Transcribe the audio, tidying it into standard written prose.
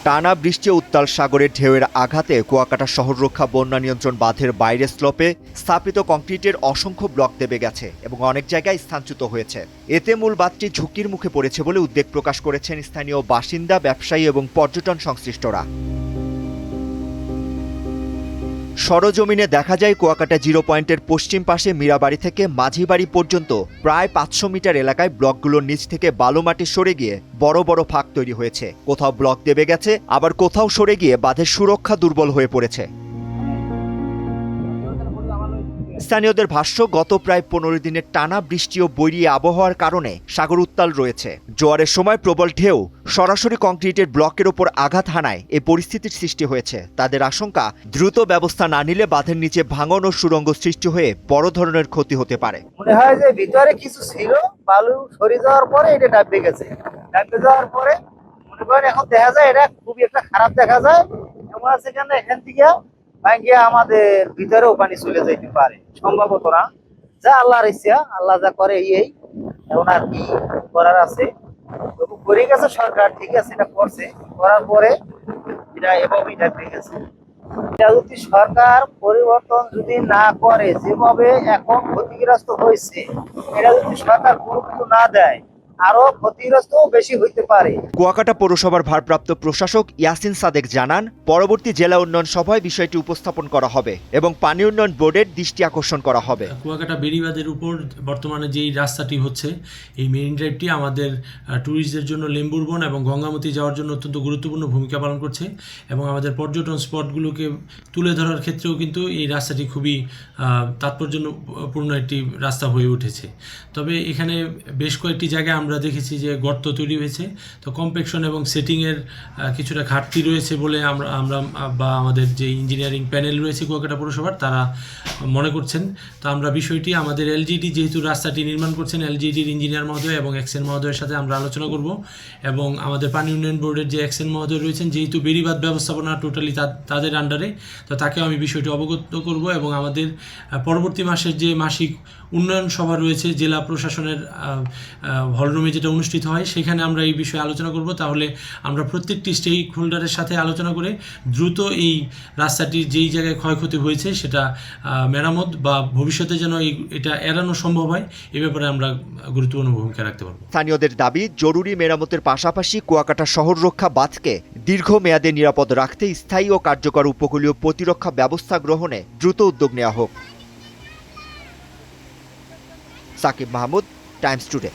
টানা বৃষ্টি ও উত্তাল সাগরের ঢেউয়ের আঘাতে কুয়াকাটা শহর রক্ষা বন্যা নিয়ন্ত্রণ বাঁধের বাইরের স্লোপে স্থাপিত কংক্রিটের অসংখ্য ব্লক দেবে গেছে এবং অনেক জায়গায় স্থানচ্যুত হয়েছে। এতে মূল বাঁধটি ঝুঁকির মুখে পড়েছে বলে উদ্বেগ প্রকাশ করেছেন স্থানীয় বাসিন্দা, ব্যবসায়ী এবং পর্যটন সংশ্লিষ্টরা। সরজমিনে দেখা যায় কুয়াকাটা জিরো পয়েন্টের পশ্চিম পাশে মীরাবাড়ি থেকে মাঝিবাড়ি পর্যন্ত প্রায় 500 মিটার এলাকায় ব্লকগুলোর নিচ থেকে বালু মাটি সরে গিয়ে বড় বড় ফাঁক তৈরি হয়েছে। কোথাও ব্লক দেবে গেছে, আবার কোথাও সরে গিয়ে বাঁধের সুরক্ষা দুর্বল হয়ে পড়েছে। স্থানীয়দের ভাষ্য, গত প্রায় 15 দিনের টানা বৃষ্টি ও বৈরী আবহাওয়ার কারণে সাগর উত্তাল রয়েছে। জোয়ারের সময় প্রবল ঢেউ সরাসরি কংক্রিটের ব্লকের ওপর আঘাত হানায় এই পরিস্থিতির সৃষ্টি হয়েছে। তাদের আশঙ্কা, দ্রুত ব্যবস্থা না নিলে বাঁধের নিচে ভাঙন ও সুড়ঙ্গ সৃষ্টি হয়ে বড় ধরনের ক্ষতি হতে পারে। মনে হয় যে ভিতরে কিছু ছিল, বালু সরে যাওয়ার পরে এটা ডাববে গেছে। ডাববে যাওয়ার পরে মনে করেন এখন দেখা যায় এটা খুবই একটা খারাপ দেখা যায়। এমন আছে কেন এখান থেকে ভাঙ্গিয়া আমাদের ভিতরেও পানি চলে যেতে পারে, সম্ভবত না। যা আল্লাহর ইচ্ছা, আল্লাহ যা করে এই এখন আর কি করার আছে। তবু করে গেছে সরকার, ঠিক আছে, এটা করছে, করার পরে এটা এভাবেই ডাববে গেছে। এটা যদি সরকার পরিবর্তন যদি না করে, যেভাবে এখন ক্ষতিগ্রস্ত হয়েছে, এটা যদি সরকার গুরুত্ব না দেয়, আরো ক্ষতিগ্রস্ত বেশি হইতে পারে। কুয়াকাটা পৌরসভার ভারপ্রাপ্ত প্রশাসক ইয়াসিন সাদেক জানান, পরবর্তী জেলা উন্নয়ন সভায় বিষয়টি উপস্থাপন করা হবে এবং পানি উন্নয়ন বোর্ডের দৃষ্টি আকর্ষণ করা হবে। কুয়াকাটা বেড়িবাঁধের উপর বর্তমানে যেই রাস্তাটি হচ্ছে, এই মেরিন ড্রাইভটি আমাদের ট্যুরিস্টদের জন্য লেম্বুর বন এবং গঙ্গামতি যাওয়ার জন্য অত্যন্ত গুরুত্বপূর্ণ ভূমিকা পালন করছে এবং আমাদের পর্যটন স্পটগুলোকে তুলে ধরার ক্ষেত্রেও কিন্তু এই রাস্তাটি খুবই তাৎপর্যপূর্ণ একটি রাস্তা হয়ে উঠেছে। তবে এখানে বেশ কয়েকটি জায়গায় আমরা দেখেছি যে গর্ত তৈরি হয়েছে, তো কম্প্যাকশন এবং সেটিংয়ের কিছুটা ঘাটতি রয়েছে বলে আমরা বা আমাদের যে ইঞ্জিনিয়ারিং প্যানেল রয়েছে কুয়াকাটা পৌরসভার, তারা মনে করছেন। তো আমরা বিষয়টি আমাদের এলজিডি যেহেতু রাস্তাটি নির্মাণ করছেন, এলজিডির ইঞ্জিনিয়ার মহোদয় এবং এক্সএন মহোদয়ের সাথে আমরা আলোচনা করব এবং আমাদের পানি উন্নয়ন বোর্ডের যে এক্সএন মহোদয় রয়েছেন, যেহেতু বেড়িবাঁধ ব্যবস্থাপনা টোটালি তাদের আন্ডারে, তো তাকেও আমি বিষয়টি অবগত করব এবং আমাদের পরবর্তী মাসের যে মাসিক উন্নয়ন সভা রয়েছে জেলা প্রশাসনের হলরুমে যেটা অনুষ্ঠিত হয়, সেখানে আমরা এই বিষয়ে আলোচনা করব। তাহলে আমরা প্রত্যেকটি স্টেক হোল্ডারের সাথে আলোচনা করে দ্রুত এই রাস্তাটির যেই জায়গায় ক্ষয়ক্ষতি হয়েছে সেটা মেরামত বা ভবিষ্যতে যেন এটা এড়ানো সম্ভব হয়, এ ব্যাপারে আমরা গুরুত্বপূর্ণ ভূমিকা রাখতে পারব। স্থানীয়দের দাবি, জরুরি মেরামতের পাশাপাশি কুয়াকাটা শহর রক্ষা বাঁধকে দীর্ঘমেয়াদে নিরাপদ রাখতে স্থায়ী ও কার্যকর উপকূলীয় প্রতিরক্ষা ব্যবস্থা গ্রহণে দ্রুত উদ্যোগ নেওয়া হোক। Sakib Mahmud, Times today.